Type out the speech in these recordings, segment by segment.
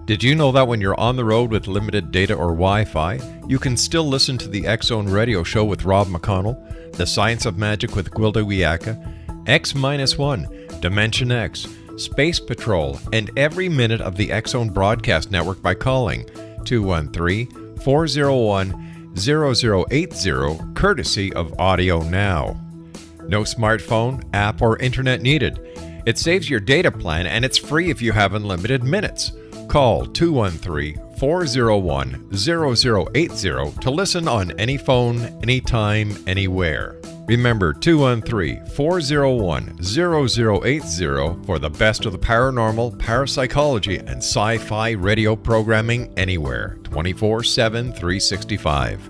Did you know that when you're on the road with limited data or Wi-Fi, you can still listen to the X-Zone Radio Show with Rob McConnell, The Science of Magic with Gwilda Wiyaka, X-1, Dimension X, Space Patrol, and every minute of the X-Zone Broadcast Network by calling 213-401-0080, courtesy of Audio Now. No smartphone, app, or internet needed. It saves your data plan and it's free if you have unlimited minutes. Call 213-401-0080 to listen on any phone, anytime, anywhere. Remember 213-401-0080 for the best of the paranormal, parapsychology, and sci-fi radio programming anywhere, 24/7, 365.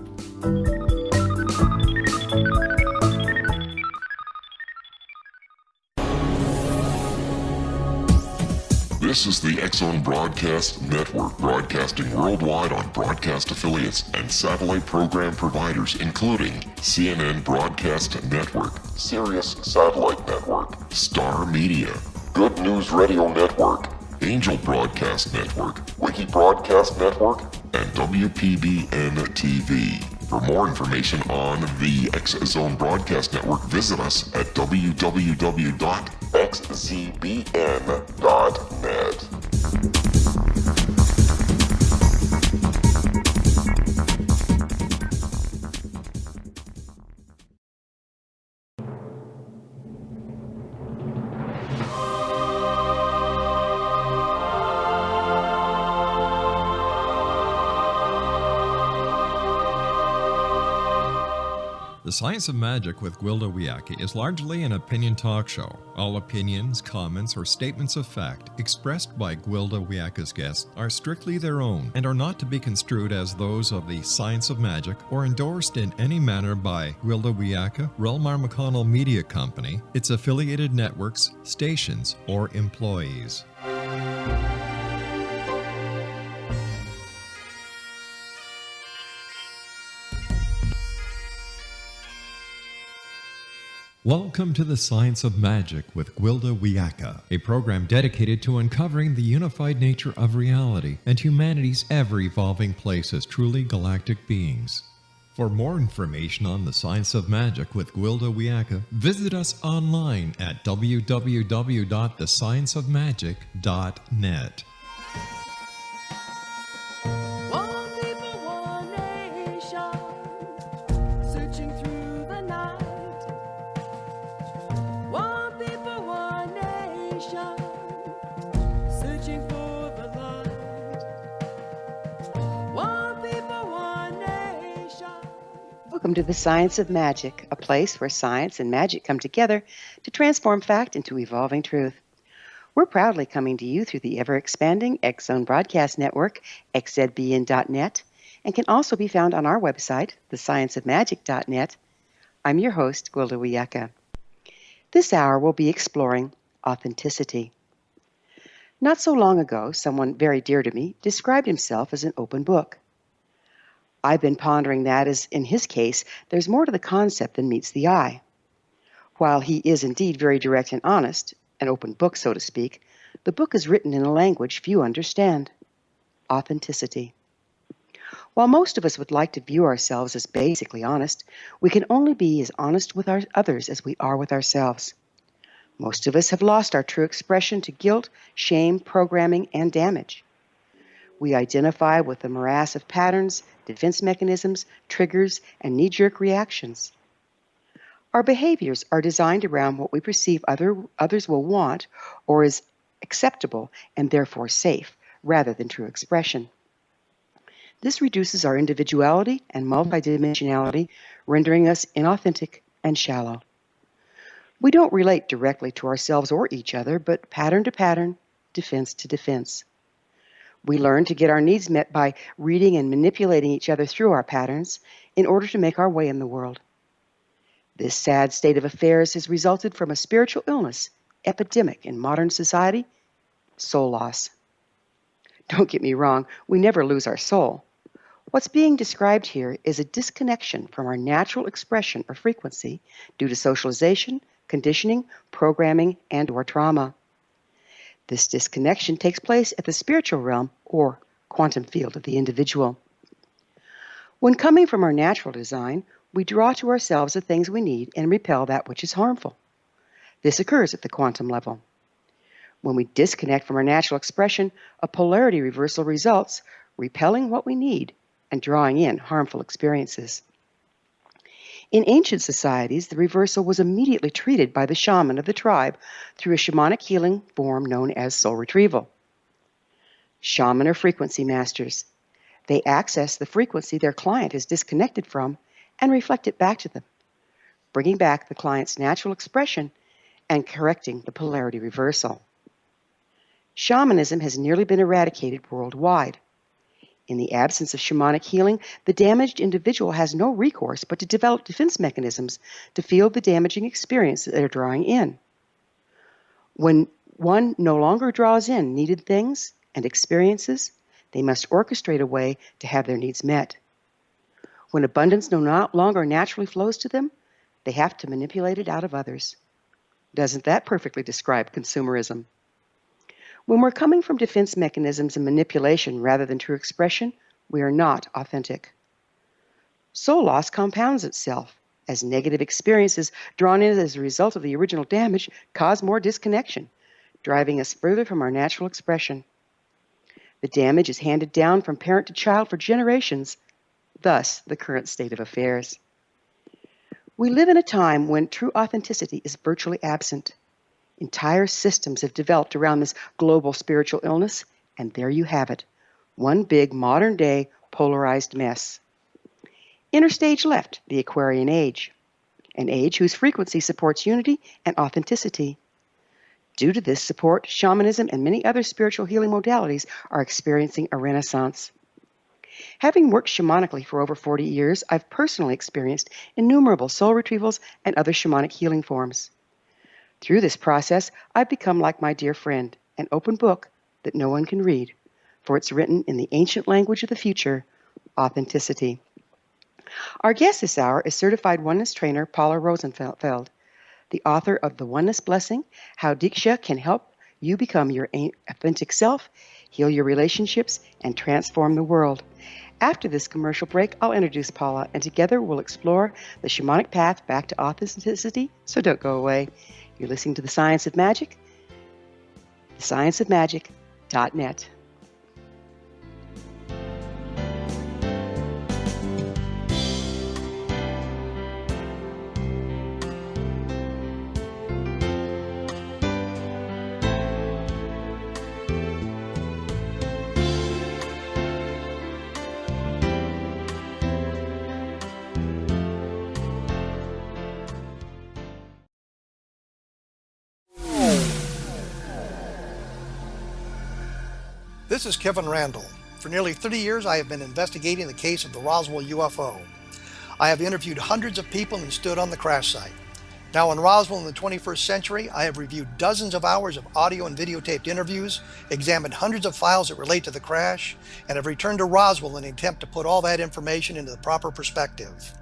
This is the X-Zone Broadcast Network, broadcasting worldwide on broadcast affiliates and satellite program providers, including CNN Broadcast Network, Sirius Satellite Network, Star Media, Good News Radio Network, Angel Broadcast Network, Wiki Broadcast Network, and WPBN TV. For more information on the X-Zone Broadcast Network, visit us at www.xzbn.net. The Science of Magic with Gwilda Wiyaka is largely an opinion talk show. All opinions, comments, or statements of fact expressed by Gwilda Wiyaka's guests are strictly their own and are not to be construed as those of the Science of Magic or endorsed in any manner by Gwilda Wiyaka, Relmar McConnell Media Company, its affiliated networks, stations, or employees. Welcome to the Science of Magic with Gwilda Wiyaka, a program dedicated to uncovering the unified nature of reality and humanity's ever-evolving place as truly galactic beings. For more information on the Science of Magic with Gwilda Wiyaka, visit us online at www.thescienceofmagic.net. Welcome to the Science of Magic, a place where science and magic come together to transform fact into evolving truth. We're proudly coming to you through the ever-expanding X-Zone Broadcast Network, xzbn.net, and can also be found on our website, thescienceofmagic.net. I'm your host, Gwilda Wiyaka. This hour we'll be exploring authenticity. Not so long ago, someone very dear to me described himself as an open book. I've been pondering that as, in his case, there's more to the concept than meets the eye. While he is indeed very direct and honest, an open book, so to speak, the book is written in a language few understand: authenticity. While most of us would like to view ourselves as basically honest, we can only be as honest with others as we are with ourselves. Most of us have lost our true expression to guilt, shame, programming, and damage. We identify with the morass of patterns, defense mechanisms, triggers, and knee-jerk reactions. Our behaviors are designed around what we perceive others will want or is acceptable and therefore safe, rather than true expression. This reduces our individuality and multidimensionality, rendering us inauthentic and shallow. We don't relate directly to ourselves or each other, but pattern to pattern, defense to defense. We learn to get our needs met by reading and manipulating each other through our patterns in order to make our way in the world. This sad state of affairs has resulted from a spiritual illness, epidemic in modern society: soul loss. Don't get me wrong, we never lose our soul. What's being described here is a disconnection from our natural expression or frequency due to socialization, conditioning, programming, and/or trauma. This disconnection takes place at the spiritual realm or quantum field of the individual. When coming from our natural design, we draw to ourselves the things we need and repel that which is harmful. This occurs at the quantum level. When we disconnect from our natural expression, a polarity reversal results, repelling what we need and drawing in harmful experiences. In ancient societies, the reversal was immediately treated by the shaman of the tribe through a shamanic healing form known as soul retrieval. Shaman are frequency masters. They access the frequency their client is disconnected from and reflect it back to them, bringing back the client's natural expression and correcting the polarity reversal. Shamanism has nearly been eradicated worldwide. In the absence of shamanic healing, the damaged individual has no recourse but to develop defense mechanisms to feel the damaging experience that they're drawing in. When one no longer draws in needed things and experiences, they must orchestrate a way to have their needs met. When abundance no longer naturally flows to them, they have to manipulate it out of others. Doesn't that perfectly describe consumerism? When we're coming from defense mechanisms and manipulation rather than true expression, we are not authentic. Soul loss compounds itself, as negative experiences drawn in as a result of the original damage cause more disconnection, driving us further from our natural expression. The damage is handed down from parent to child for generations, thus the current state of affairs. We live in a time when true authenticity is virtually absent. Entire systems have developed around this global spiritual illness, and there you have it, one big modern-day polarized mess. Inner stage left, the Aquarian age, an age whose frequency supports unity and authenticity. Due to this support, shamanism and many other spiritual healing modalities are experiencing a renaissance. Having worked shamanically for over 40 years, I've personally experienced innumerable soul retrievals and other shamanic healing forms. Through this process, I've become like my dear friend, an open book that no one can read, for it's written in the ancient language of the future, authenticity. Our guest this hour is Certified Oneness Trainer Paula Rosenfeld, the author of The Oneness Blessing, How Deeksha Can Help You Become Your Authentic Self, Heal Your Relationships, and Transform the World. After this commercial break, I'll introduce Paula, and together we'll explore the shamanic path back to authenticity, so don't go away. You're listening to The Science of Magic, thescienceofmagic.net. This is Kevin Randall. For nearly 30 years, I have been investigating the case of the Roswell UFO. I have interviewed hundreds of people and stood on the crash site. Now in Roswell in the 21st century, I have reviewed dozens of hours of audio and videotaped interviews, examined hundreds of files that relate to the crash, and have returned to Roswell in an attempt to put all that information into the proper perspective.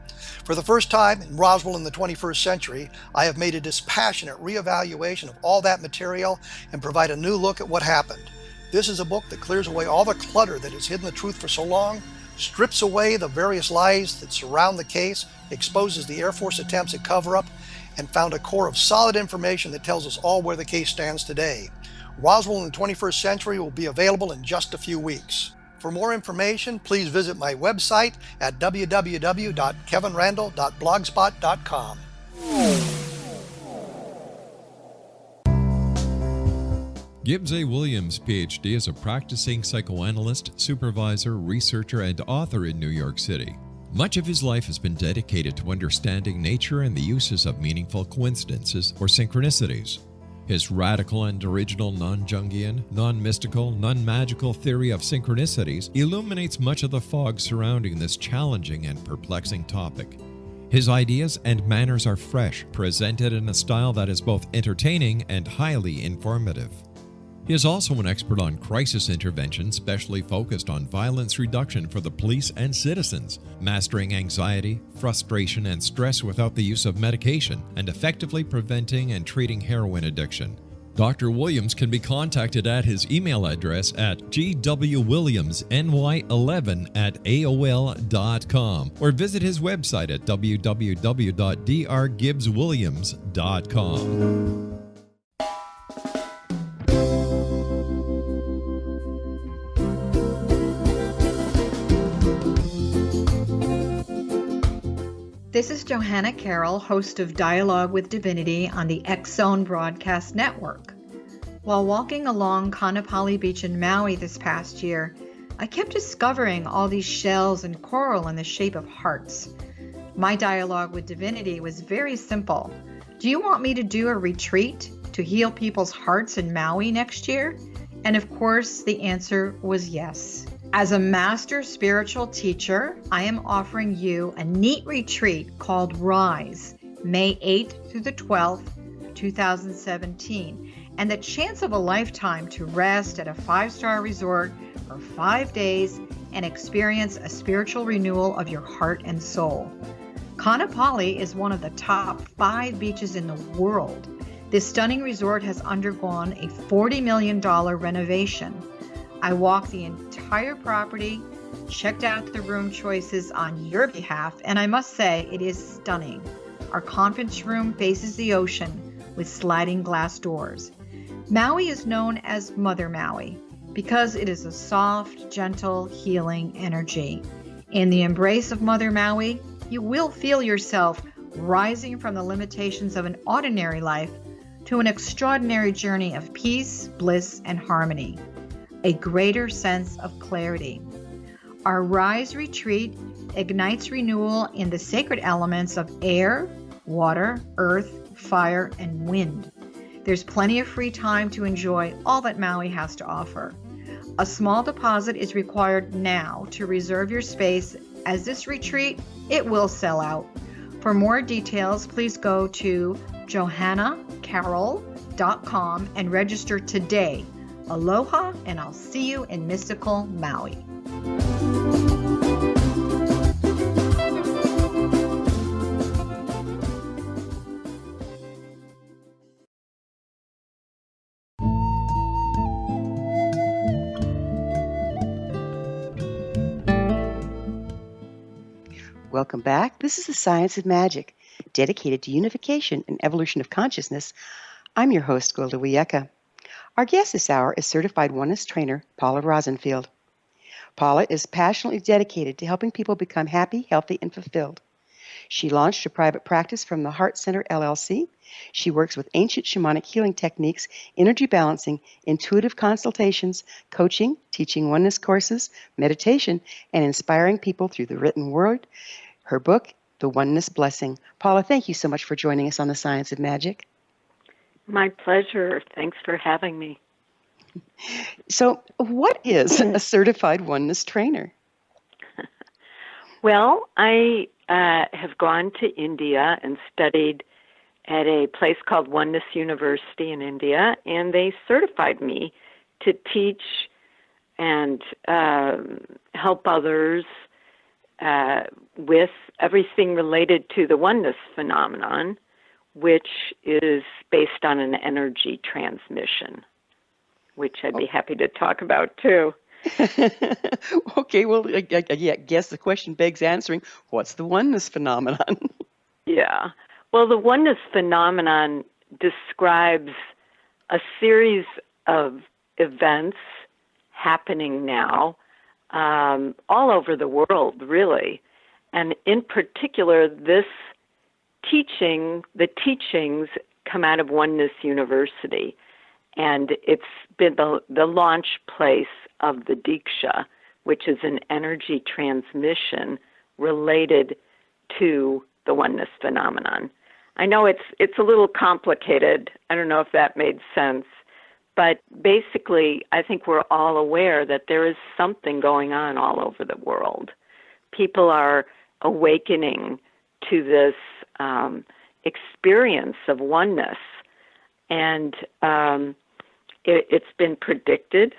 For the first time in Roswell in the 21st century, I have made a dispassionate reevaluation of all that material and provide a new look at what happened. This is a book that clears away all the clutter that has hidden the truth for so long, strips away the various lies that surround the case, exposes the Air Force attempts at cover-up, and found a core of solid information that tells us all where the case stands today. Roswell in the 21st century will be available in just a few weeks. For more information, please visit my website at www.kevinrandall.blogspot.com. Gibbs A. Williams, Ph.D., is a practicing psychoanalyst, supervisor, researcher, and author in New York City. Much of his life has been dedicated to understanding nature and the uses of meaningful coincidences or synchronicities. His radical and original non-Jungian, non-mystical, non-magical theory of synchronicities illuminates much of the fog surrounding this challenging and perplexing topic. His ideas and manners are fresh, presented in a style that is both entertaining and highly informative. He is also an expert on crisis intervention, specially focused on violence reduction for the police and citizens, mastering anxiety, frustration, and stress without the use of medication, and effectively preventing and treating heroin addiction. Dr. Williams can be contacted at his email address at gwwilliamsny11@aol.com or visit his website at www.drgibbswilliams.com. This is Johanna Carroll, host of Dialogue with Divinity on the X-Zone Broadcast Network. While walking along Kaanapali Beach in Maui this past year, I kept discovering all these shells and coral in the shape of hearts. My dialogue with Divinity was very simple. Do you want me to do a retreat to heal people's hearts in Maui next year? And of course, the answer was yes. As a master spiritual teacher, I am offering you a neat retreat called Rise, May 8th through the 12th, 2017, and the chance of a lifetime to rest at a 5-star resort for 5 days and experience a spiritual renewal of your heart and soul. Kaanapali is one of the top 5 beaches in the world. This stunning resort has undergone a $40 million renovation. I walked the entire property, checked out the room choices on your behalf, and I must say it is stunning. Our conference room faces the ocean with sliding glass doors. Maui is known as Mother Maui because it is a soft, gentle, healing energy. In the embrace of Mother Maui, you will feel yourself rising from the limitations of an ordinary life to an extraordinary journey of peace, bliss, and harmony. A greater sense of clarity. Our Rise retreat ignites renewal in the sacred elements of air, water, earth, fire, and wind. There's plenty of free time to enjoy all that Maui has to offer. A small deposit is required now to reserve your space, as this retreat, it will sell out. For more details, please go to johannacarroll.com and register today. Aloha, and I'll see you in mystical Maui. Welcome back. This is the Science of Magic, dedicated to unification and evolution of consciousness. I'm your host, Gwilda Wiyaka. Our guest this hour is Certified Oneness Trainer Paula Rosenfeld. Paula is passionately dedicated to helping people become happy, healthy, and fulfilled. She launched a private practice from the Heart Center, LLC. She works with ancient shamanic healing techniques, energy balancing, intuitive consultations, coaching, teaching oneness courses, meditation, and inspiring people through the written word. Her book, The Oneness Blessing. Paula, thank you so much for joining us on the Science of Magic. My pleasure. Thanks for having me. So, what is a certified oneness trainer? Well, I have gone to India and studied at a place called Oneness University in India, and they certified me to teach and help others with everything related to the oneness phenomenon, which is based on an energy transmission, which I'd be happy to talk about too. Okay, well, I guess the question begs answering, what's the oneness phenomenon? Yeah. Well, the oneness phenomenon describes a series of events happening now all over the world, really. And in particular, the teachings come out of Oneness University. And it's been the launch place of the Deeksha, which is an energy transmission related to the oneness phenomenon. I know it's a little complicated. I don't know if that made sense. But basically, I think we're all aware that there is something going on all over the world. People are awakening to this experience of oneness. And it's been predicted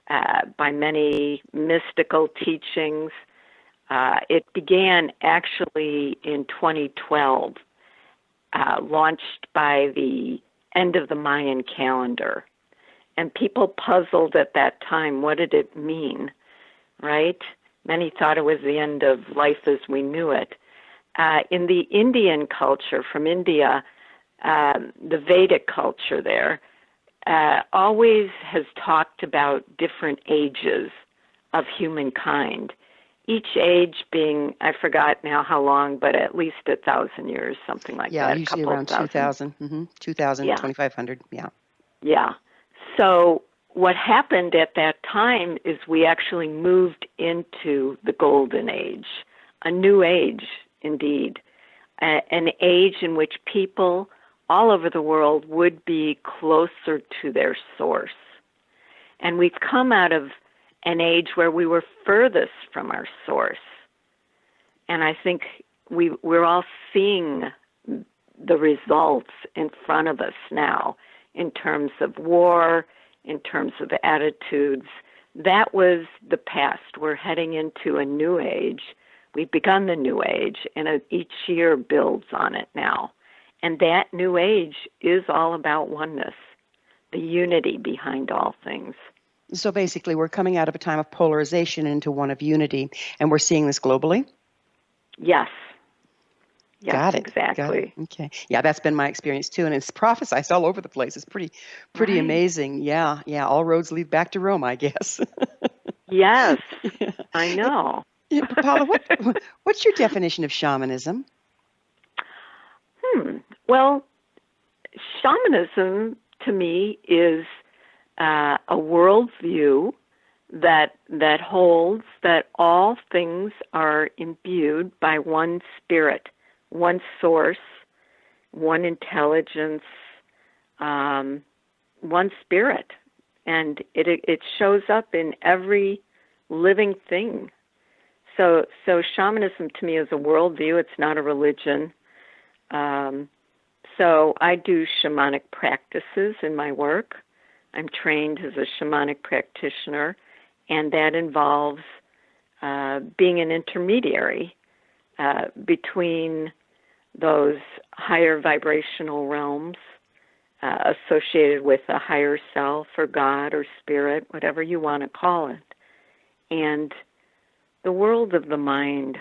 by many mystical teachings. It began actually in 2012, launched by the end of the Mayan calendar. And people puzzled at that time, what did it mean, right? Many thought it was the end of life as we knew it. In the Indian culture, from India, the Vedic culture there, always has talked about different ages of humankind. Each age being, I forgot now how long, but at least 1,000 years, something like that. Yeah, usually around 2,000, 2,000, Yeah. 2,500, yeah. Yeah. So what happened at that time is we actually moved into the golden age, a new age indeed, an age in which people all over the world would be closer to their source. And we've come out of an age where we were furthest from our source. And I think we're all seeing the results in front of us now in terms of war, in terms of attitudes. That was the past. We're heading into a new age. We've begun the new age, and each year builds on it now. And that new age is all about oneness, the unity behind all things. So basically, we're coming out of a time of polarization into one of unity, and we're seeing this globally? Yes. Yes, Got it. exactly. Got it. Okay. Yeah, that's been my experience too, and it's prophesized all over the place. It's pretty Right. amazing. Yeah. All roads lead back to Rome, I guess. Yes, I know. Yeah, but Paula, what's your definition of shamanism? Well, shamanism to me is a worldview that holds that all things are imbued by one spirit, one source, one intelligence, one spirit, and it shows up in every living thing. So shamanism to me is a worldview. It's not a religion. So I do shamanic practices in my work. I'm trained as a shamanic practitioner, and that involves being an intermediary between those higher vibrational realms associated with a higher self or God or spirit, whatever you want to call it, and the world of the mind,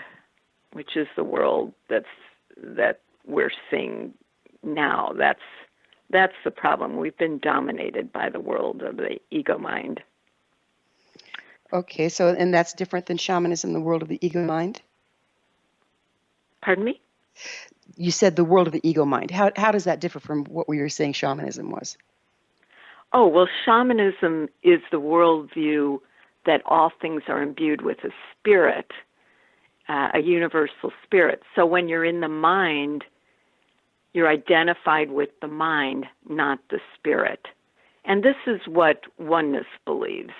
which is the world that we're seeing now. That's the problem. We've been dominated by the world of the ego mind. Okay, so and that's different than shamanism, the world of the ego mind? Pardon me? You said the world of the ego mind. How does that differ from what we were saying shamanism was? Oh, well, shamanism is the worldview that all things are imbued with a spirit, a universal spirit. So when you're in the mind, you're identified with the mind, not the spirit. And this is what oneness believes.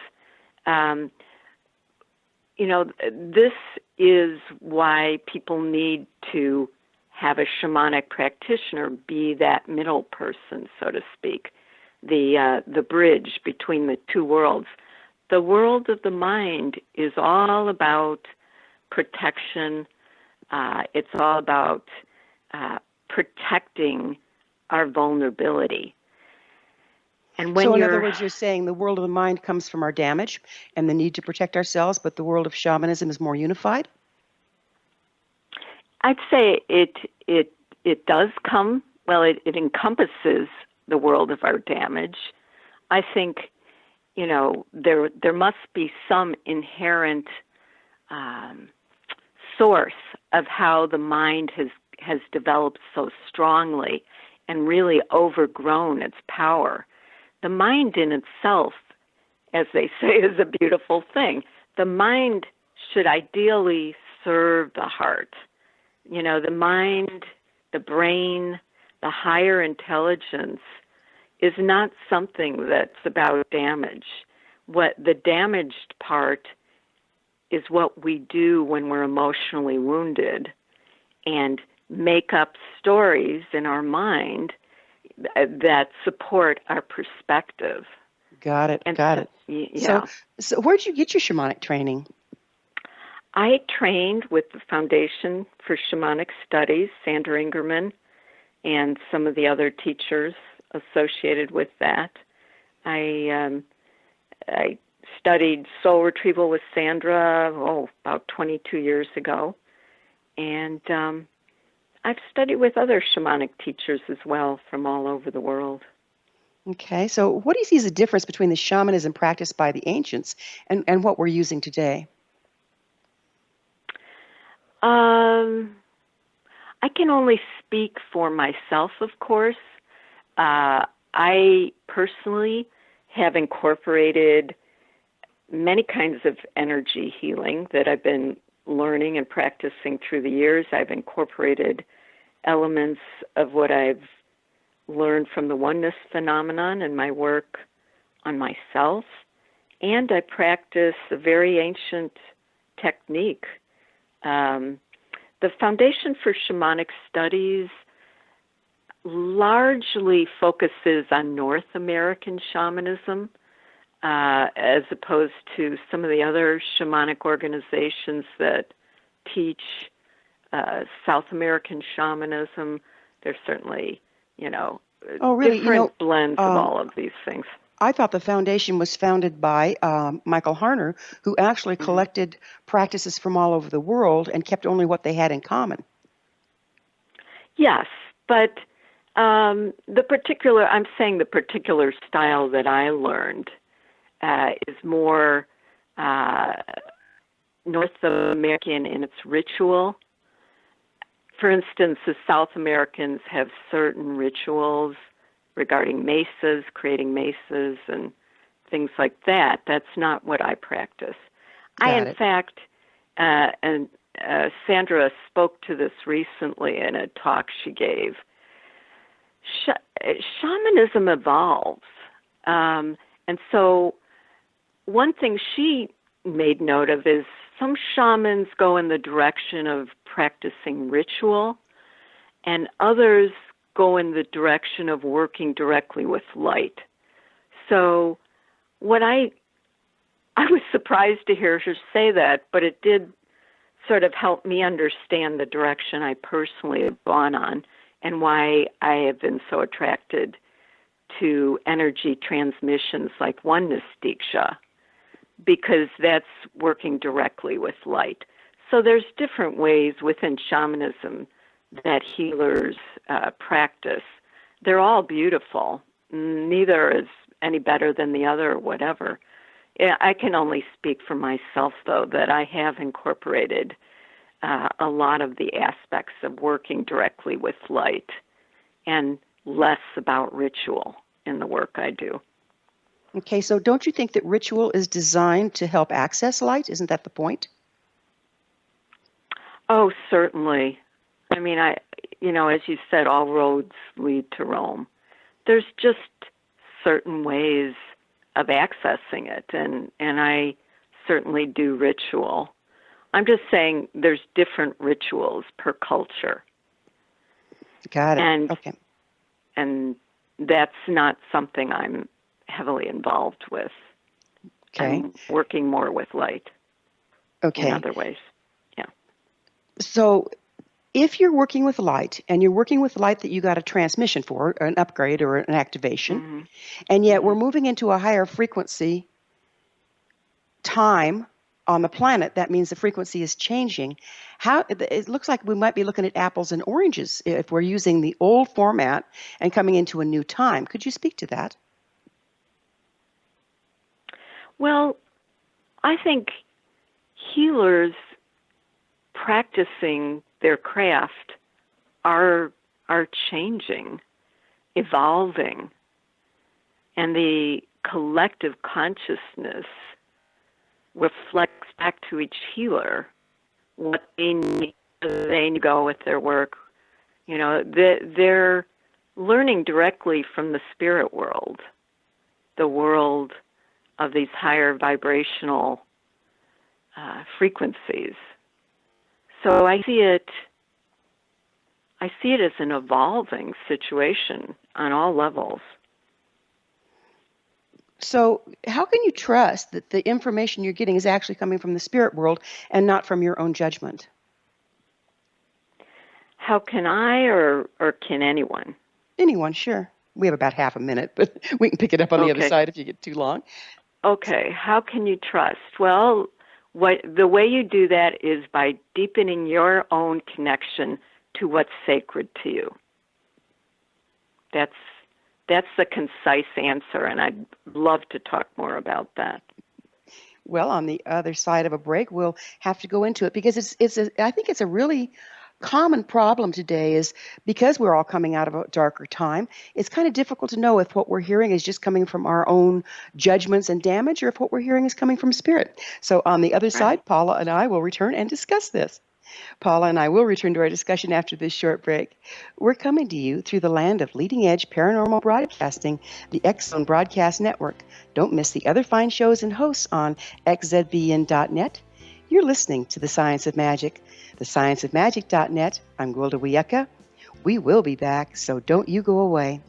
This is why people need to have a shamanic practitioner be that middle person, so to speak, the bridge between the two worlds. The world of the mind is all about protection. It's all about protecting our vulnerability. And when so in other words, you're saying the world of the mind comes from our damage and the need to protect ourselves, but the world of shamanism is more unified? I'd say it does come, well, it encompasses the world of our damage. I think, there must be some inherent source of how the mind has developed so strongly and really overgrown its power. The mind in itself, as they say, is a beautiful thing. The mind should ideally serve the heart. The mind, the brain, the higher intelligence is not something that's about damage. What the damaged part is what we do when we're emotionally wounded and make up stories in our mind that support our perspective. Got it. Yeah. So where did you get your shamanic training? I trained with the Foundation for Shamanic Studies, Sandra Ingerman, and some of the other teachers associated with that. I studied Soul Retrieval with Sandra, about 22 years ago. And I've studied with other shamanic teachers as well from all over the world. Okay, so what do you see as the difference between the shamanism practiced by the ancients and what we're using today? I can only speak for myself, of course. I personally have incorporated many kinds of energy healing that I've been learning and practicing through the years. I've incorporated elements of what I've learned from the oneness phenomenon in my work on myself, and I practice a very ancient technique. The foundation for shamanic studies largely focuses on North American shamanism, as opposed to some of the other shamanic organizations that teach South American shamanism. There's certainly, different blends of all of these things. I thought the foundation was founded by Michael Harner, who actually collected practices from all over the world and kept only what they had in common. Yes, but I'm saying the particular style that I learned is more North American in its ritual. For instance, the South Americans have certain rituals regarding mesas, creating mesas, and things like that. That's not what I practice. In fact, Sandra spoke to this recently in a talk she gave. Shamanism evolves. And so one thing she made note of is some shamans go in the direction of practicing ritual, and others go in the direction of working directly with light. So what I was surprised to hear her say that, but it did sort of help me understand the direction I personally have gone on and why I have been so attracted to energy transmissions like Oneness Deeksha, because that's working directly with light. So there's different ways within shamanism that healers practice. They're all beautiful. Neither is any better than the other or whatever. I can only speak for myself, though, that I have incorporated a lot of the aspects of working directly with light and less about ritual in the work I do. Okay, so don't you think that ritual is designed to help access light? Isn't that the point? Oh, certainly. I mean, as you said, all roads lead to Rome. There's just certain ways of accessing it, and I certainly do ritual. I'm just saying there's different rituals per culture. Got it. Okay. And that's not something I'm heavily involved with. Okay. I'm working more with light. Okay. In other ways. Yeah. So if you're working with light, and you're working with light that you got a transmission for, an upgrade or an activation, and yet we're moving into a higher frequency time on the planet, that means the frequency is changing. It looks like we might be looking at apples and oranges if we're using the old format and coming into a new time. Could you speak to that? Well, I think healers practicing their craft are changing, evolving, and the collective consciousness reflects back to each healer what they need to go with their work. They're learning directly from the spirit world, the world of these higher vibrational frequencies. So I see it as an evolving situation on all levels. So how can you trust that the information you're getting is actually coming from the spirit world and not from your own judgment? How can I or can anyone? Anyone, sure. We have about half a minute, but we can pick it up on the other Okay. side if you get too long. Okay, how can you trust? Well, the way you do that is by deepening your own connection to what's sacred to you. That's the concise answer, and I'd love to talk more about that. Well, on the other side of a break, we'll have to go into it because I think it's a really common problem today is because we're all coming out of a darker time, it's kind of difficult to know if what we're hearing is just coming from our own judgments and damage or if what we're hearing is coming from spirit. So on the other side, Paula and I will return and discuss this. Paula and I will return to our discussion after this short break. We're coming to you through the land of leading-edge paranormal broadcasting, the X-Zone Broadcast Network. Don't miss the other fine shows and hosts on xzbn.net. You're listening to The Science of Magic, thescienceofmagic.net. I'm Gwilda Wiyaka. We will be back, so don't you go away.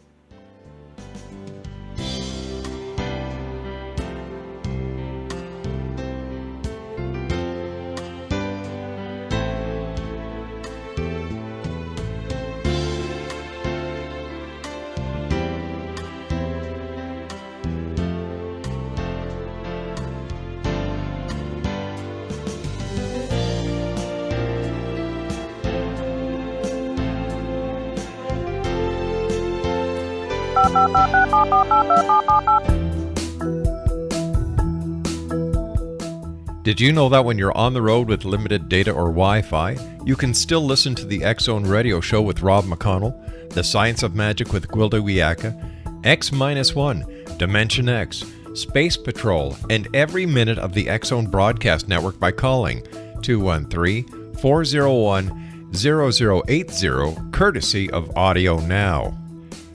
Did you know that when you're on the road with limited data or Wi-Fi, you can still listen to the X-Zone Radio Show with Rob McConnell, The Science of Magic with Gwilda Wiyaka, X-1, Dimension X, Space Patrol, and every minute of the X-Zone Broadcast Network by calling 213-401-0080, courtesy of Audio Now.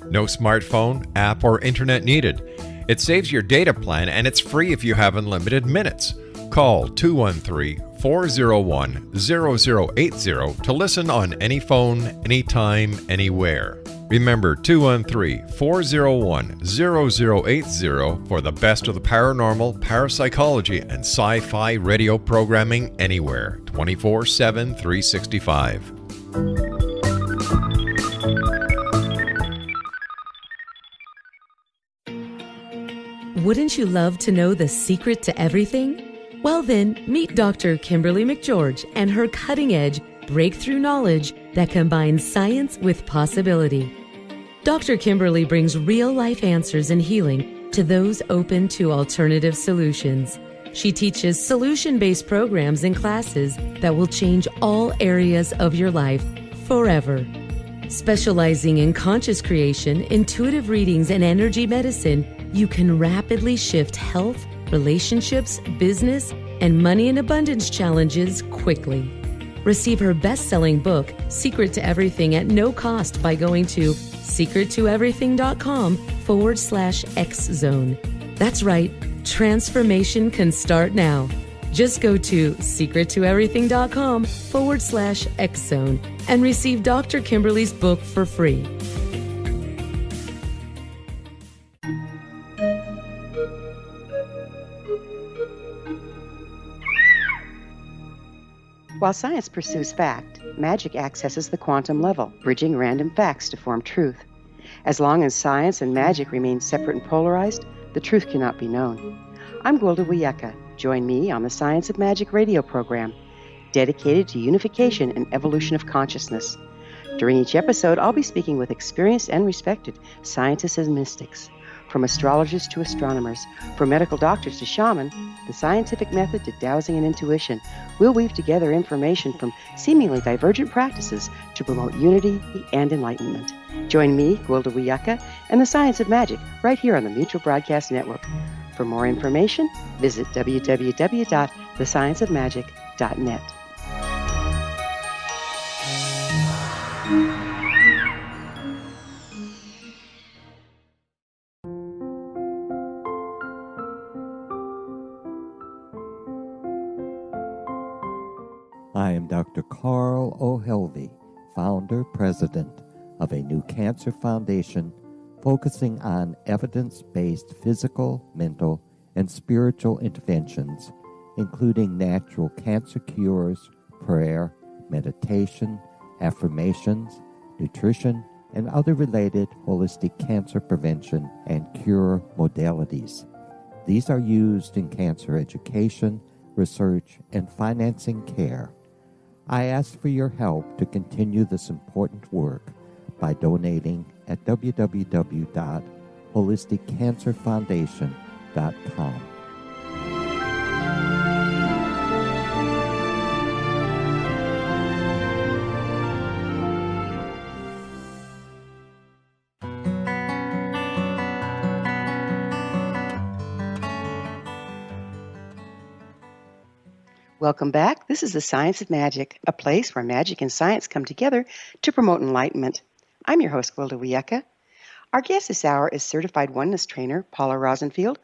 No smartphone, app, or internet needed. It saves your data plan and it's free if you have unlimited minutes. Call 213-401-0080 to listen on any phone, anytime, anywhere. Remember 213-401-0080 for the best of the paranormal, parapsychology, and sci-fi radio programming anywhere, 24/7, 365. Wouldn't you love to know the secret to everything? Well then, meet Dr. Kimberly McGeorge and her cutting-edge breakthrough knowledge that combines science with possibility. Dr. Kimberly brings real-life answers and healing to those open to alternative solutions. She teaches solution-based programs and classes that will change all areas of your life forever. Specializing in conscious creation, intuitive readings, and energy medicine, you can rapidly shift health, relationships, business, and money and abundance challenges quickly. Receive her best-selling book, Secret to Everything, at no cost by going to secrettoeverything.com/X-Zone. That's right, transformation can start now. Just go to secrettoeverything.com/X-Zone and receive Dr. Kimberly's book for free. While science pursues fact, magic accesses the quantum level, bridging random facts to form truth. As long as science and magic remain separate and polarized, the truth cannot be known. I'm Gwilda Wiyaka. Join me on the Science of Magic radio program, dedicated to unification and evolution of consciousness. During each episode, I'll be speaking with experienced and respected scientists and mystics. From astrologers to astronomers, from medical doctors to shaman, the scientific method to dowsing and intuition, we'll weave together information from seemingly divergent practices to promote unity and enlightenment. Join me, Gwilda Wiyaka, and the Science of Magic right here on the Mutual Broadcast Network. For more information, visit www.thescienceofmagic.net. I am Dr. Carl O'Helvey, founder, president of a new cancer foundation focusing on evidence-based physical, mental, and spiritual interventions, including natural cancer cures, prayer, meditation, affirmations, nutrition, and other related holistic cancer prevention and cure modalities. These are used in cancer education, research, and financing care. I ask for your help to continue this important work by donating at www.holisticcancerfoundation.com. Welcome back. This is the Science of Magic, a place where magic and science come together to promote enlightenment. I'm your host, Gwilda Wiyaka. Our guest this hour is Certified Oneness Trainer Paula Rosenfeld,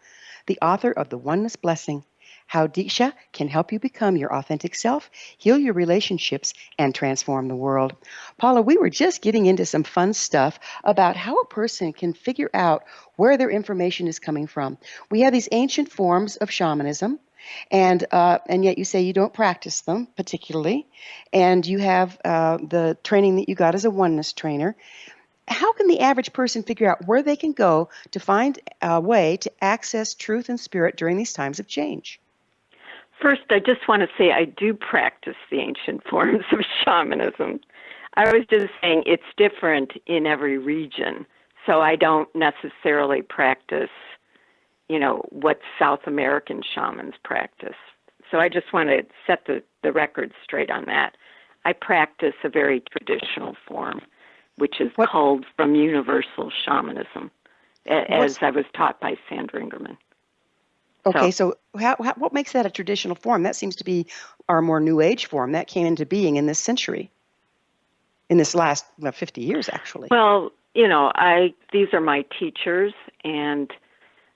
the author of The Oneness Blessing, How Deeksha Can Help You Become Your Authentic Self, Heal Your Relationships, and Transform the World. Paula, we were just getting into some fun stuff about how a person can figure out where their information is coming from. We have these ancient forms of shamanism, and yet you say you don't practice them particularly, and you have the training that you got as a oneness trainer. How can the average person figure out where they can go to find a way to access truth and spirit during these times of change? First, I just want to say I do practice the ancient forms of shamanism. I was just saying it's different in every region, so I don't necessarily practice what South American shamans practice. So I just want to set the record straight on that. I practice a very traditional form, which is culled from universal shamanism, as I was taught by Sandra Ingerman. Okay, so what makes that a traditional form? That seems to be our more New Age form. That came into being in this century, in this last 50 years, actually. Well, these are my teachers, and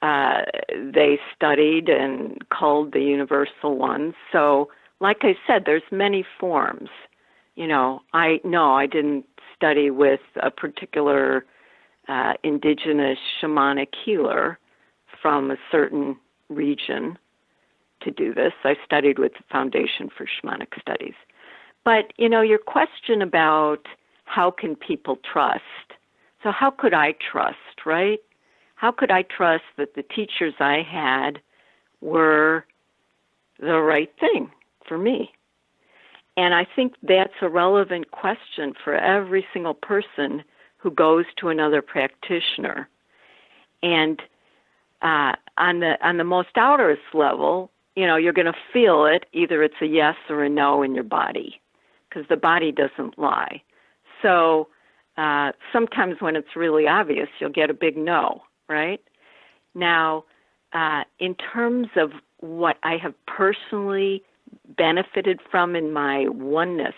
they studied and culled the universal ones. So, like I said, there's many forms. I didn't study with a particular indigenous shamanic healer from a certain region to do this. I studied with the Foundation for Shamanic Studies. But, your question about how can people trust? So how could I trust, right? How could I trust that the teachers I had were the right thing for me? And I think that's a relevant question for every single person who goes to another practitioner. And on the most outerest level, you're going to feel it. Either it's a yes or a no in your body, because the body doesn't lie. So sometimes when it's really obvious, you'll get a big no, right? Now, in terms of what I have personally benefited from in my oneness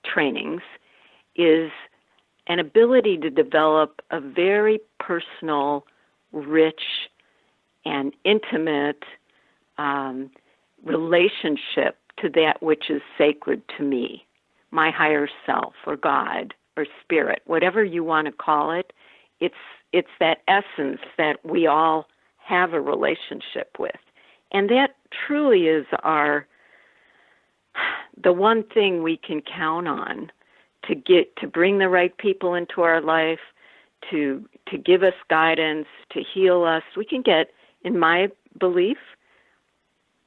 trainings is an ability to develop a very personal, rich, and intimate relationship to that which is sacred to me, my higher self or God or spirit, whatever you want to call it. It's that essence that we all have a relationship with. And that truly is the one thing we can count on to bring the right people into our life, to give us guidance, to heal us. We can get, in my belief,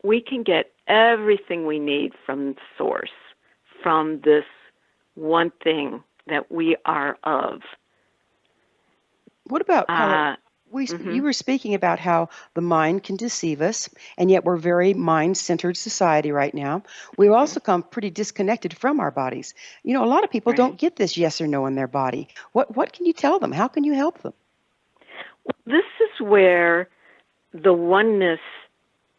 we can get everything we need from Source, from this one thing that we are of. What about Paula? You were speaking about how the mind can deceive us, and yet we're a very mind-centered society right now. We've also come pretty disconnected from our bodies. A lot of people don't get this yes or no in their body. What can you tell them? How can you help them? Well, this is where the oneness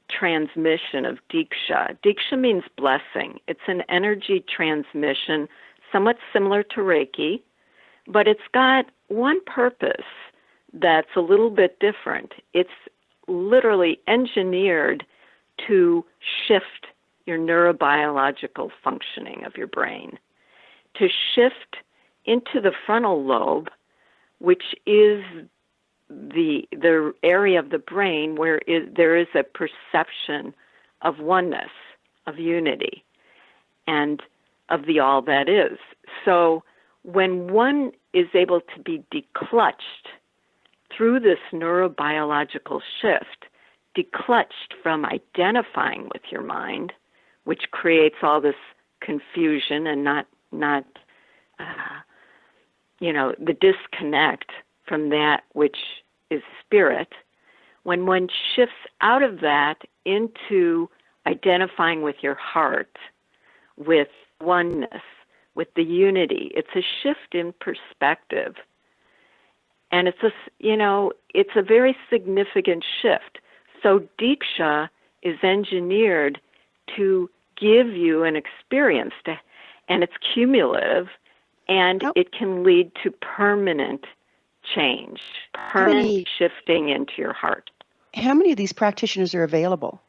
transmission of Deeksha. Deeksha means blessing. It's an energy transmission, somewhat similar to Reiki, but it's got one purpose that's a little bit different. It's literally engineered to shift your neurobiological functioning of your brain, to shift into the frontal lobe, which is the area of the brain where there is a perception of oneness, of unity, and of the all that is. So when one is able to be declutched through this neurobiological shift, declutched from identifying with your mind, which creates all this confusion and not the disconnect from that which is spirit. When one shifts out of that into identifying with your heart, with oneness, with the unity, it's a shift in perspective. And it's a very significant shift. So Deeksha is engineered to give you an experience, and it's cumulative, and it can lead to permanent change, permanent shifting into your heart. How many of these practitioners are available?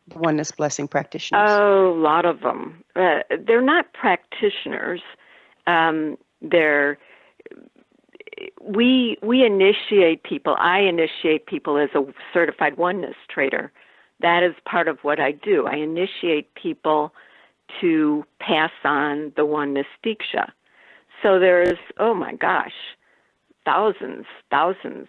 The Oneness Blessing practitioners? Oh, a lot of them. They're not practitioners. We initiate people. I initiate people as a certified oneness trainer. That is part of what I do. I initiate people to pass on the oneness Deeksha. So there's, oh my gosh, thousands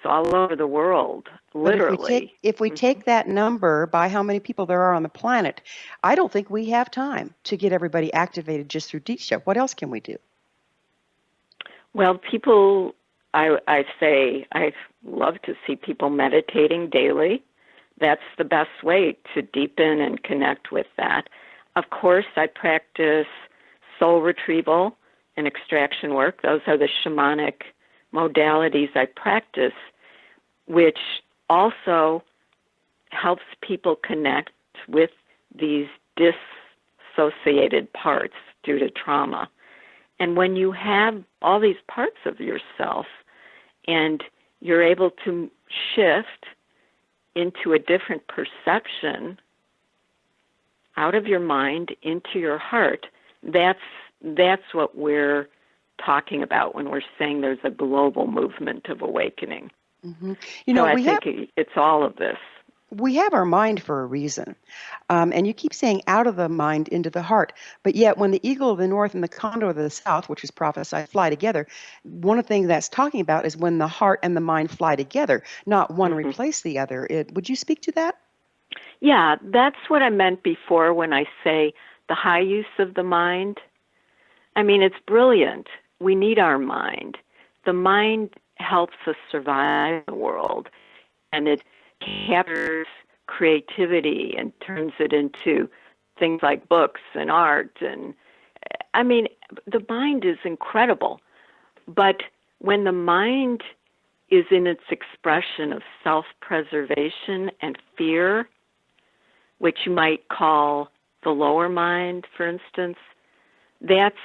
all over the world, literally. If we take that number by how many people there are on the planet, I don't think we have time to get everybody activated just through Deeksha. What else can we do? Well, people, I say, I love to see people meditating daily. That's the best way to deepen and connect with that. Of course, I practice soul retrieval and extraction work. Those are the shamanic modalities I practice, which also helps people connect with these dissociated parts due to trauma. And when you have all these parts of yourself and you're able to shift into a different perception out of your mind into your heart, that's what we're talking about when we're saying there's a global movement of awakening. Mm-hmm. I think it's all of this. We have our mind for a reason. And you keep saying out of the mind into the heart. But yet when the eagle of the north and the condor of the south, which is prophesied, fly together, one of the things that's talking about is when the heart and the mind fly together, not one replace the other. Would you speak to that? Yeah, that's what I meant before when I say the high use of the mind. I mean, it's brilliant. We need our mind. The mind helps us survive the world, and it captures creativity and turns it into things like books and art. And I mean, the mind is incredible. But when the mind is in its expression of self-preservation and fear, which you might call the lower mind, for instance, that's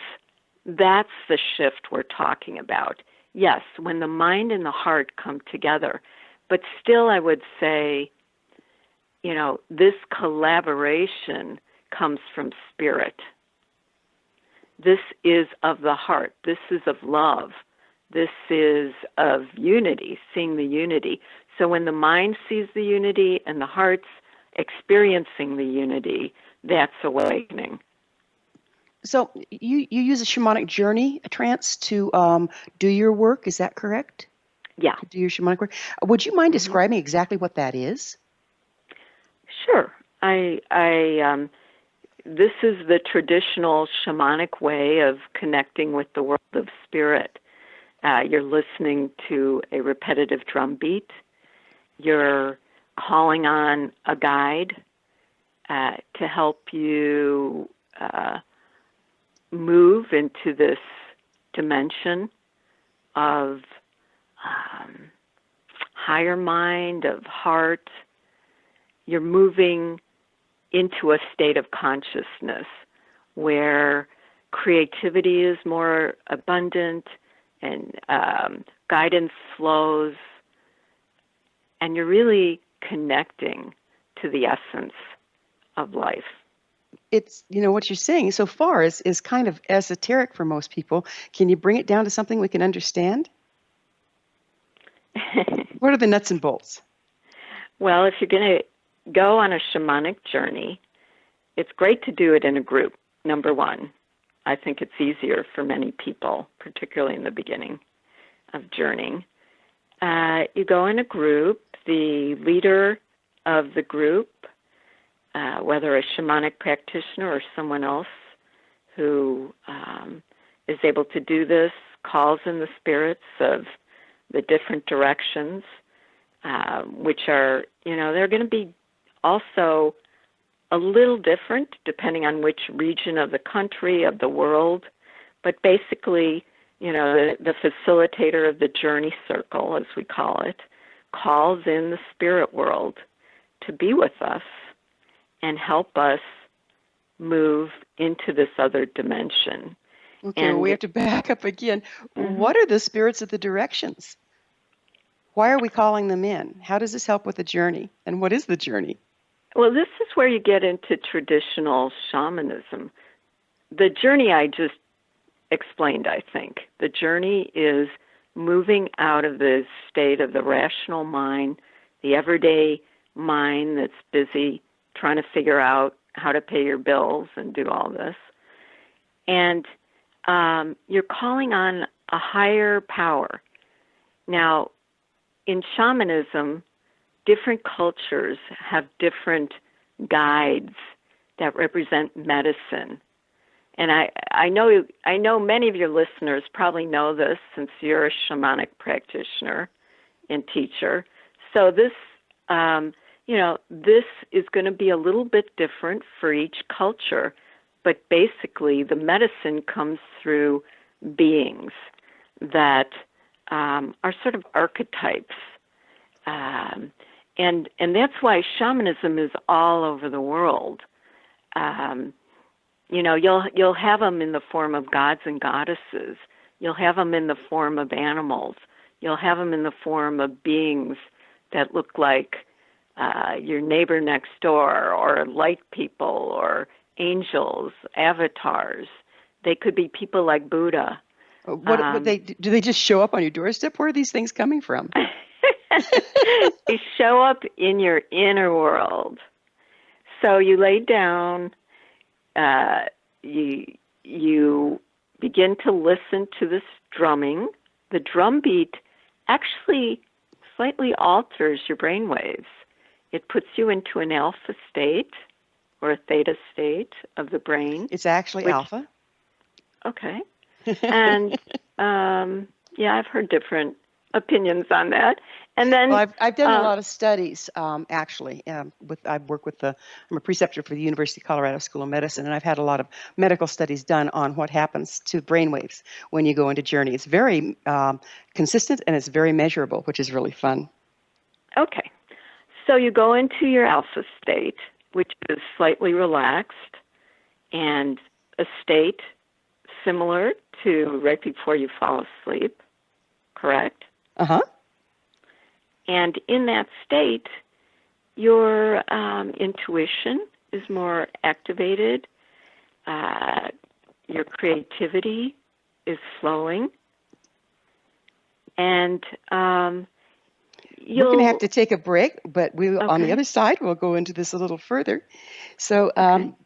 the shift we're talking about. Yes, when the mind and the heart come together. But still, I would say, this collaboration comes from spirit. This is of the heart. This is of love. This is of unity, seeing the unity. So when the mind sees the unity and the heart's experiencing the unity, that's awakening. So you use a shamanic journey, a trance, to do your work. Is that correct? Yeah. To do your shamanic work. Would you mind describing exactly what that is? Sure. This is the traditional shamanic way of connecting with the world of spirit. You're listening to a repetitive drum beat. You're calling on a guide to help you move into this dimension of higher mind, of heart. You're moving into a state of consciousness where creativity is more abundant and guidance flows, and you're really connecting to the essence of life. It's, what you're saying so far is kind of esoteric for most people. Can you bring it down to something we can understand? What are the nuts and bolts? Well, if you're going to go on a shamanic journey, it's great to do it in a group, number one. I think it's easier for many people, particularly in the beginning of journeying. You go in a group. The leader of the group, whether a shamanic practitioner or someone else who is able to do this, calls in the spirits of the different directions, which are, they're going to be also a little different depending on which region of the country, of the world. But basically, the facilitator of the journey circle, as we call it, calls in the spirit world to be with us and help us move into this other dimension. Okay, well, we have to back up again. What are the spirits of the directions? Why are we calling them in? How does this help with the journey? And what is the journey? Well, this is where you get into traditional shamanism. The journey I just explained, I think. The journey is moving out of the state of the rational mind, the everyday mind that's busy trying to figure out how to pay your bills and do all this. And you're calling on a higher power. Now, in shamanism, different cultures have different guides that represent medicine. And I know many of your listeners probably know this since you're a shamanic practitioner and teacher. So this, this is going to be a little bit different for each culture, but basically the medicine comes through beings that are sort of archetypes. And that's why shamanism is all over the world. You'll have them in the form of gods and goddesses. You'll have them in the form of animals. You'll have them in the form of beings that look like your neighbor next door, or light people, or angels, avatars. They could be people like Buddha. Do they just show up on your doorstep? Where are these things coming from? They show up in your inner world. So you lay down, you begin to listen to this drumming. The drum beat actually slightly alters your brain waves. It puts you into an alpha state or a theta state of the brain. It's actually alpha. Okay. And I've heard different opinions on that. And then I've done a lot of studies, actually. I'm a preceptor for the University of Colorado School of Medicine, and I've had a lot of medical studies done on what happens to brainwaves when you go into journey. It's very consistent and it's very measurable, which is really fun. Okay. So you go into your alpha state, which is slightly relaxed, and a state similar to right before you fall asleep, correct? Uh-huh. And in that state, your intuition is more activated. Your creativity is flowing. And we're going to have to take a break, but on the other side, we'll go into this a little further. So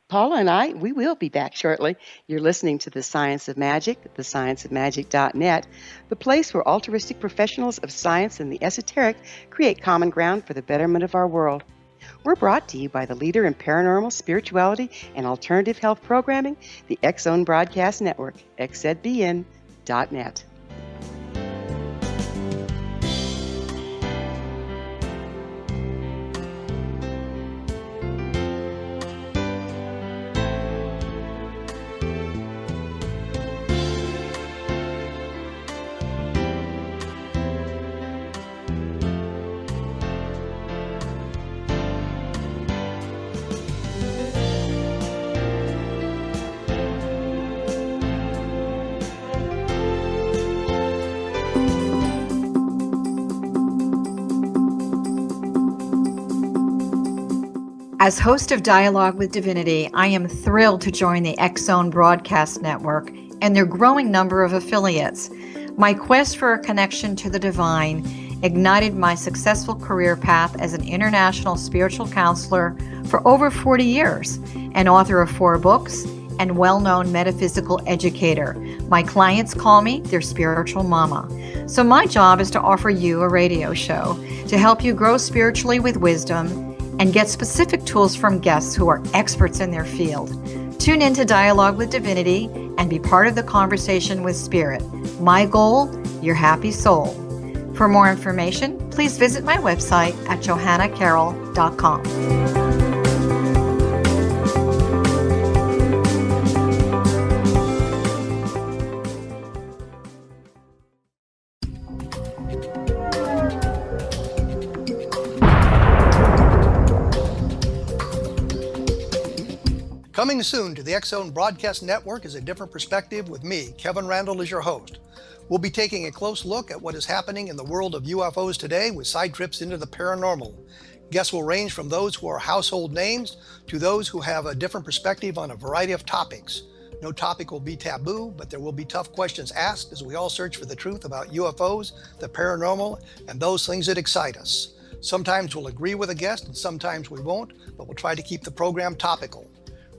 Paula and we will be back shortly. You're listening to The Science of Magic, thescienceofmagic.net, the place where altruistic professionals of science and the esoteric create common ground for the betterment of our world. We're brought to you by the leader in paranormal, spirituality, and alternative health programming, the X-Zone Broadcast Network, xzbn.net. As host of Dialogue with Divinity, I am thrilled to join the X-Zone Broadcast Network and their growing number of affiliates. My quest for a connection to the divine ignited my successful career path as an international spiritual counselor for over 40 years, an author of 4 books, and well-known metaphysical educator. My clients call me their spiritual mama. So my job is to offer you a radio show to help you grow spiritually with wisdom and get specific tools from guests who are experts in their field. Tune in to Dialogue with Divinity and be part of the conversation with Spirit. My goal, your happy soul. For more information, please visit my website at johannacarroll.com. Coming soon to the X-Zone Broadcast Network is A Different Perspective with me, Kevin Randall, as your host. We'll be taking a close look at what is happening in the world of UFOs today with side trips into the paranormal. Guests will range from those who are household names to those who have a different perspective on a variety of topics. No topic will be taboo, but there will be tough questions asked as we all search for the truth about UFOs, the paranormal, and those things that excite us. Sometimes we'll agree with a guest and sometimes we won't, but we'll try to keep the program topical.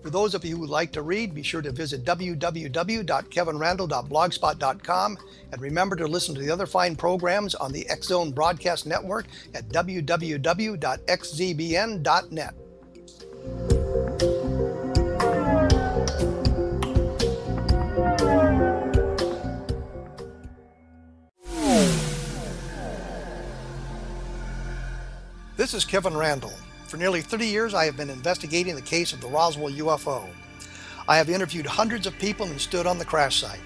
For those of you who like to read, be sure to visit www.kevinrandall.blogspot.com and remember to listen to the other fine programs on the X-Zone Broadcast Network at www.xzbn.net. This is Kevin Randall. For nearly 30 years, I have been investigating the case of the Roswell UFO. I have interviewed hundreds of people and stood on the crash site.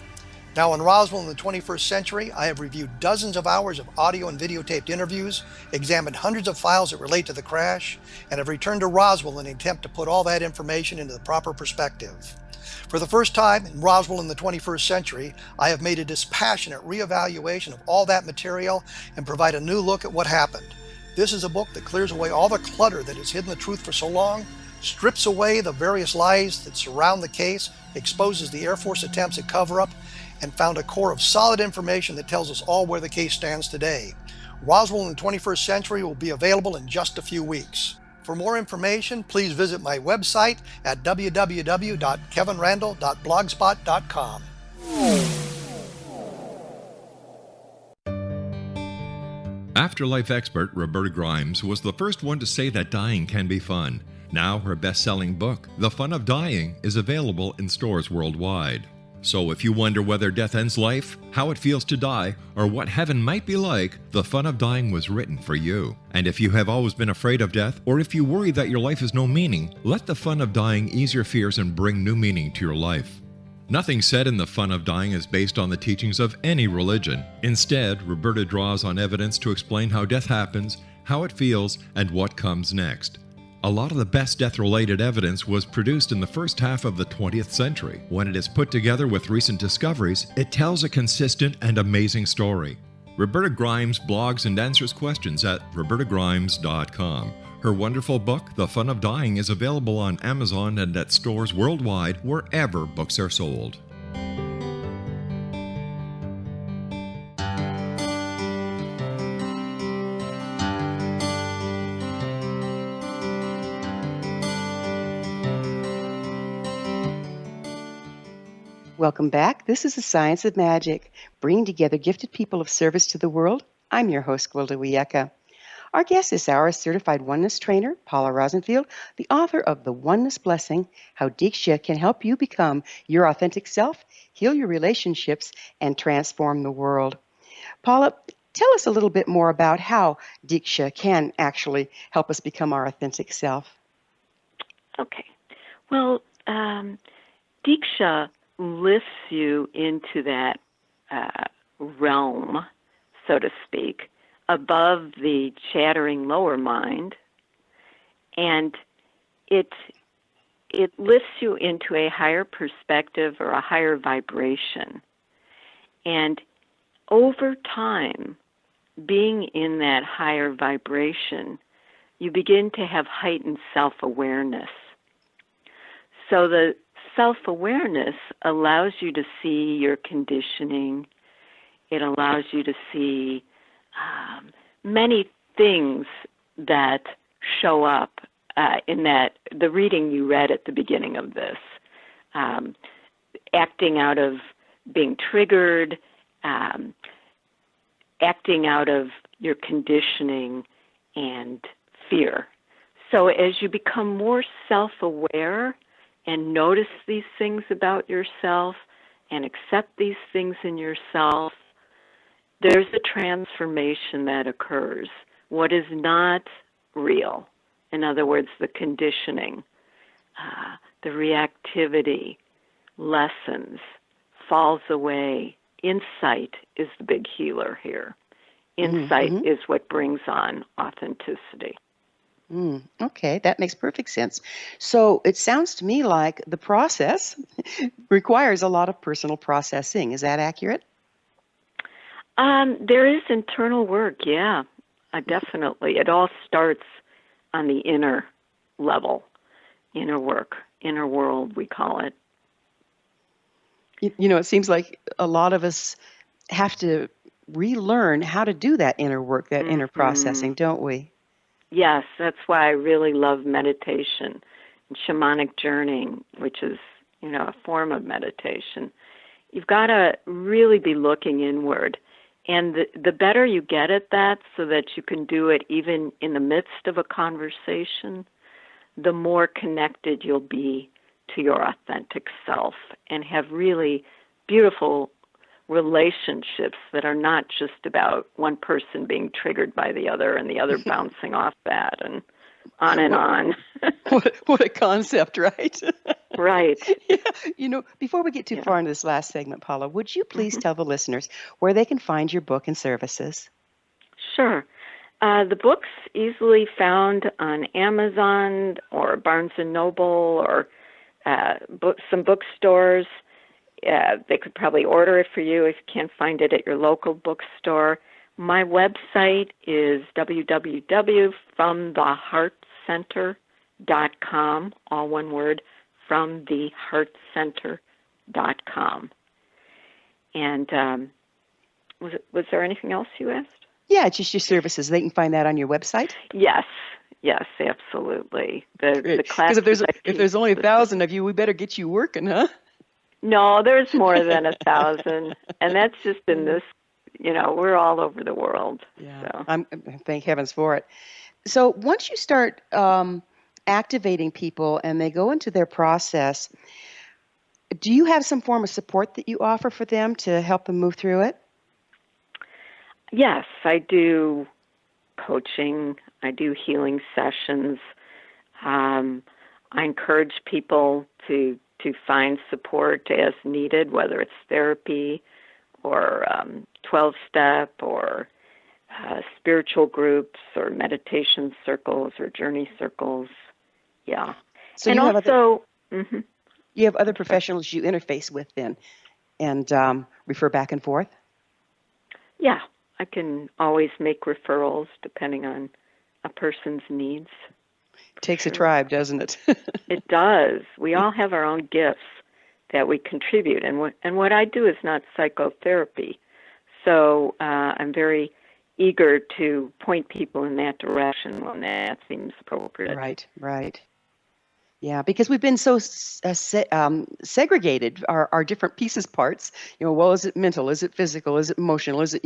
Now in Roswell in the 21st century, I have reviewed dozens of hours of audio and videotaped interviews, examined hundreds of files that relate to the crash, and have returned to Roswell in an attempt to put all that information into the proper perspective. For the first time in Roswell in the 21st century, I have made a dispassionate reevaluation of all that material and provide a new look at what happened. This is a book that clears away all the clutter that has hidden the truth for so long, strips away the various lies that surround the case, exposes the Air Force attempts at cover-up, and found a core of solid information that tells us all where the case stands today. Roswell in the 21st century will be available in just a few weeks. For more information, please visit my website at www.kevinrandall.blogspot.com. Afterlife expert Roberta Grimes was the first one to say that dying can be fun. Now her best-selling book, The Fun of Dying, is available in stores worldwide. So if you wonder whether death ends life, how it feels to die, or what heaven might be like, The Fun of Dying was written for you. And if you have always been afraid of death, or if you worry that your life has no meaning, let The Fun of Dying ease your fears and bring new meaning to your life. Nothing said in The Fun of Dying is based on the teachings of any religion. Instead, Roberta draws on evidence to explain how death happens, how it feels, and what comes next. A lot of the best death-related evidence was produced in the first half of the 20th century. When it is put together with recent discoveries, it tells a consistent and amazing story. Roberta Grimes blogs and answers questions at robertagrimes.com. Her wonderful book, The Fun of Dying, is available on Amazon and at stores worldwide wherever books are sold. Welcome back. This is the Science of Magic, bringing together gifted people of service to the world. I'm your host, Gwilda Wiyaka. Our guest this hour is Certified Oneness Trainer, Paula Rosenfeld, the author of The Oneness Blessing, How Deeksha Can Help You Become Your Authentic Self, Heal Your Relationships, and Transform the World. Paula, tell us a little bit more about how Deeksha can actually help us become our authentic self. Okay. Well, Deeksha lifts you into that realm, so to speak, above the chattering lower mind, and it lifts you into a higher perspective or a higher vibration. And over time, being in that higher vibration, you begin to have heightened self-awareness. So the self-awareness allows you to see your conditioning. It allows you to see many things that show up in that the reading you read at the beginning of this. acting out of being triggered, acting out of your conditioning and fear. So as you become more self-aware and notice these things about yourself and accept these things in yourself, there's a transformation that occurs. What is not real, in other words, the conditioning, the reactivity, lessens, falls away. Insight is the big healer here. Insight is what brings on authenticity. Okay, that makes perfect sense. So it sounds to me like the process requires a lot of personal processing. Is that accurate? There is internal work, yeah, definitely. It all starts on the inner level, inner work, inner world, we call it. You know, it seems like a lot of us have to relearn how to do that inner work, that inner processing, don't we? Yes, that's why I really love meditation and shamanic journeying, which is, a form of meditation. You've got to really be looking inward. And the better you get at that so that you can do it even in the midst of a conversation, the more connected you'll be to your authentic self and have really beautiful relationships that are not just about one person being triggered by the other and the other bouncing off that and on and on. What a concept, right? Right. Yeah. Before we get too far into this last segment, Paula, would you please tell the listeners where they can find your book and services? Sure. The book's easily found on Amazon or Barnes & Noble or some bookstores. They could probably order it for you if you can't find it at your local bookstore. My website is www.fromtheheartcenter.com, all one word, fromtheheartcenter.com. And was there anything else you asked? Yeah, it's just your services. They can find that on your website? Yes, absolutely. The class. Because if there's only 1,000 of you, we better get you working, huh? No, there's more than 1,000, and that's just in this. We're all over the world. Yeah, so. Thank heavens for it. So once you start activating people and they go into their process, do you have some form of support that you offer for them to help them move through it? Yes, I do coaching. I do healing sessions. I encourage people to find support as needed, whether it's therapy or 12-step or spiritual groups or meditation circles or journey circles. Yeah. So and you have also, you have other professionals you interface with then and refer back and forth? Yeah, I can always make referrals depending on a person's needs. Takes a tribe, doesn't it? It does. We all have our own gifts that we contribute, and what I do is not psychotherapy. So I'm very eager to point people in that direction when that seems appropriate. Right. Yeah, because we've been so segregated, our different pieces, parts, well, is it mental? Is it physical? Is it emotional? Is it,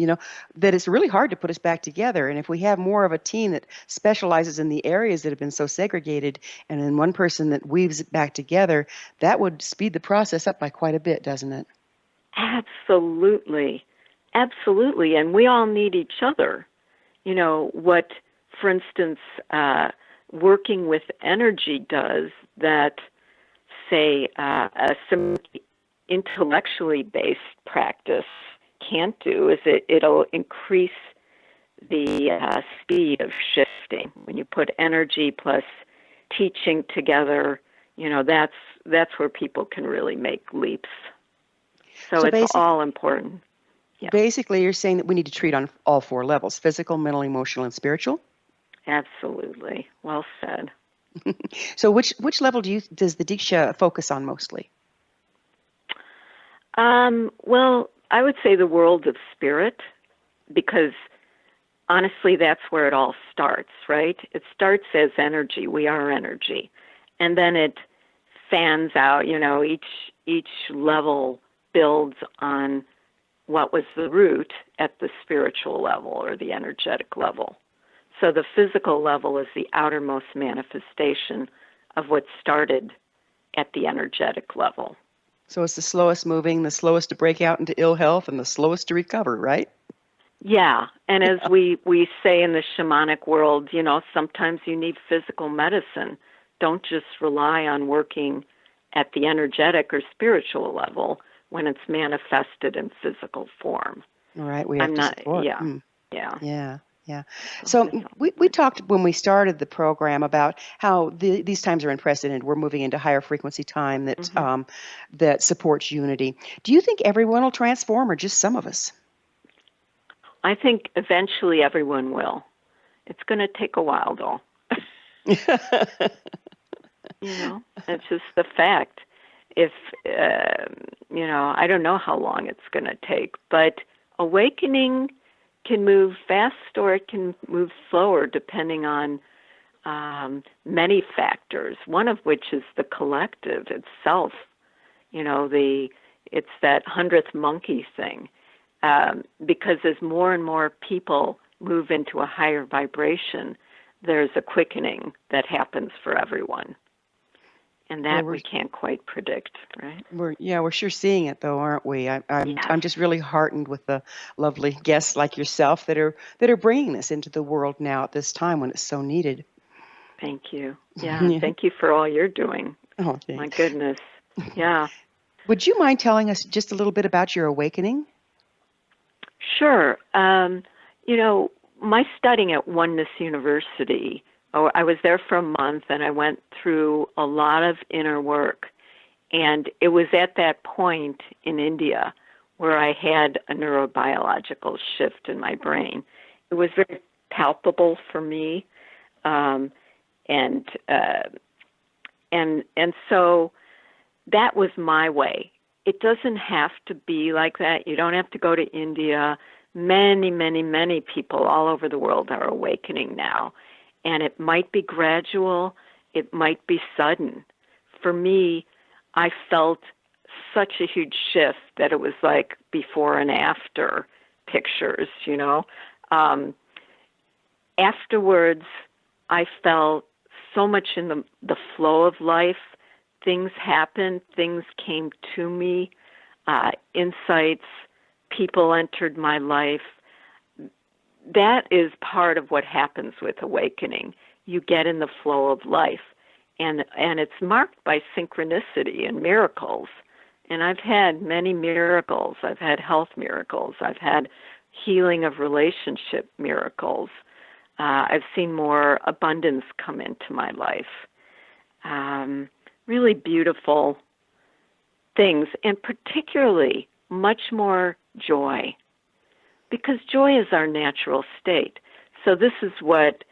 that it's really hard to put us back together. And if we have more of a team that specializes in the areas that have been so segregated and then one person that weaves it back together, that would speed the process up by quite a bit, doesn't it? Absolutely. And we all need each other. What, for instance, working with energy does that, say, a intellectually based practice can't do is it'll increase the speed of shifting. When you put energy plus teaching together, that's where people can really make leaps. So it's all important. Yeah. Basically, you're saying that we need to treat on all 4 levels: physical, mental, emotional, and spiritual? Absolutely. Well said. So which level does the Deeksha focus on mostly? Well, I would say the world of spirit, because honestly, that's where it all starts, right? It starts as energy. We are energy. And then it fans out. Each level builds on what was the root at the spiritual level or the energetic level. So the physical level is the outermost manifestation of what started at the energetic level. So it's the slowest moving, the slowest to break out into ill health, and the slowest to recover, right? Yeah, and as we say in the shamanic world, sometimes you need physical medicine. Don't just rely on working at the energetic or spiritual level when it's manifested in physical form. All right, we have to support. Yeah. Yeah. So we talked when we started the program about how these times are unprecedented. We're moving into higher frequency time that that supports unity. Do you think everyone will transform, or just some of us? I think eventually everyone will. It's going to take a while, though. It's just the fact. If, I don't know how long it's going to take, but awakening can move fast or it can move slower depending on many factors, one of which is the collective itself. It's that 100th monkey thing. Because as more and more people move into a higher vibration, there's a quickening that happens for everyone. And that we can't quite predict, right? We're sure seeing it, though, aren't we? I'm just really heartened with the lovely guests like yourself that are bringing this into the world now at this time when it's so needed. Thank you. Yeah. Thank you for all you're doing. Oh, thanks. My goodness. Yeah. Would you mind telling us just a little bit about your awakening? Sure. My studying at Oneness University, I was there for a month, and I went through a lot of inner work. And it was at that point in India where I had a neurobiological shift in my brain. It was very palpable for me, and so that was my way. It doesn't have to be like that. You don't have to go to India. Many, many, many people all over the world are awakening now. And it might be gradual. It might be sudden. For me, I felt such a huge shift that it was like before and after pictures, Afterwards, I felt so much in the flow of life. Things happened. Things came to me. Insights. People entered my life. That is part of what happens with awakening. You get in the flow of life. And it's marked by synchronicity and miracles. And I've had many miracles. I've had health miracles. I've had healing of relationship miracles. I've seen more abundance come into my life. Really beautiful things, and particularly much more joy, because joy is our natural state. So this is what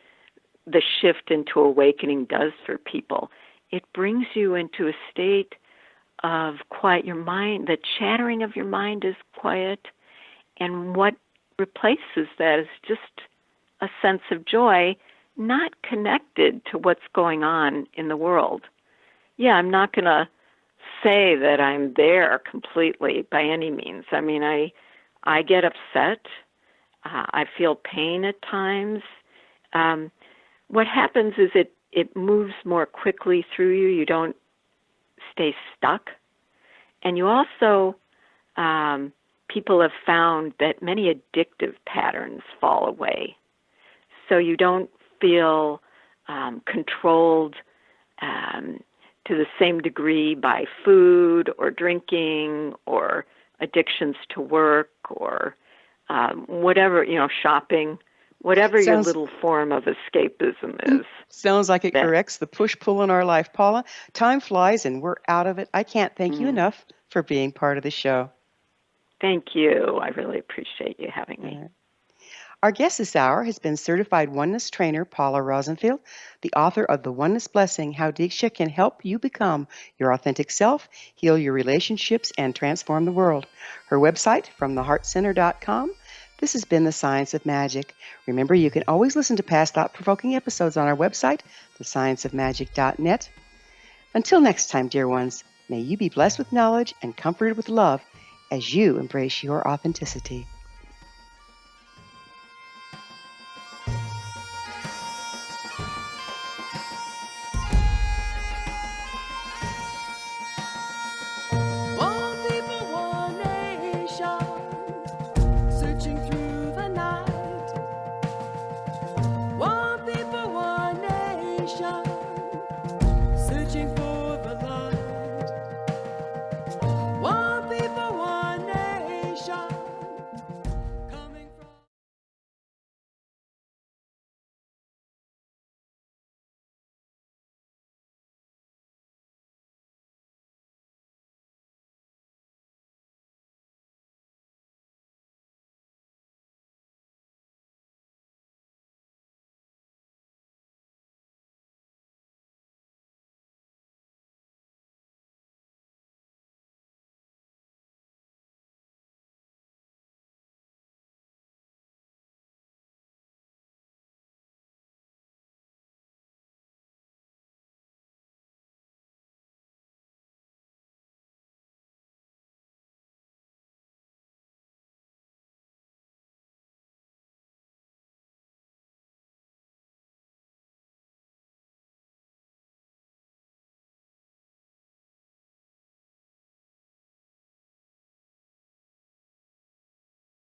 the shift into awakening does for people. It brings you into a state of quiet. Your mind, the chattering of your mind is quiet, and what replaces that is just a sense of joy, not connected to what's going on in the world. Yeah, I'm not going to say that I'm there completely by any means. I mean, I get upset. I feel pain at times. What happens is it moves more quickly through you. You don't stay stuck. And you also, people have found that many addictive patterns fall away. So you don't feel controlled to the same degree by food or drinking or addictions to work or whatever, shopping, whatever your little form of escapism is. Sounds like it corrects the push-pull in our life. Paula, time flies and we're out of it. I can't thank you enough for being part of the show. Thank you. I really appreciate you having me. Our guest this hour has been Certified Oneness Trainer Paula Rosenfeld, the author of The Oneness Blessing, How Deeksha Can Help You Become Your Authentic Self, Heal Your Relationships, and Transform the World. Her website, FromTheHeartCenter.com. This has been The Science of Magic. Remember, you can always listen to past thought-provoking episodes on our website, thescienceofmagic.net. Until next time, dear ones, may you be blessed with knowledge and comforted with love as you embrace your authenticity.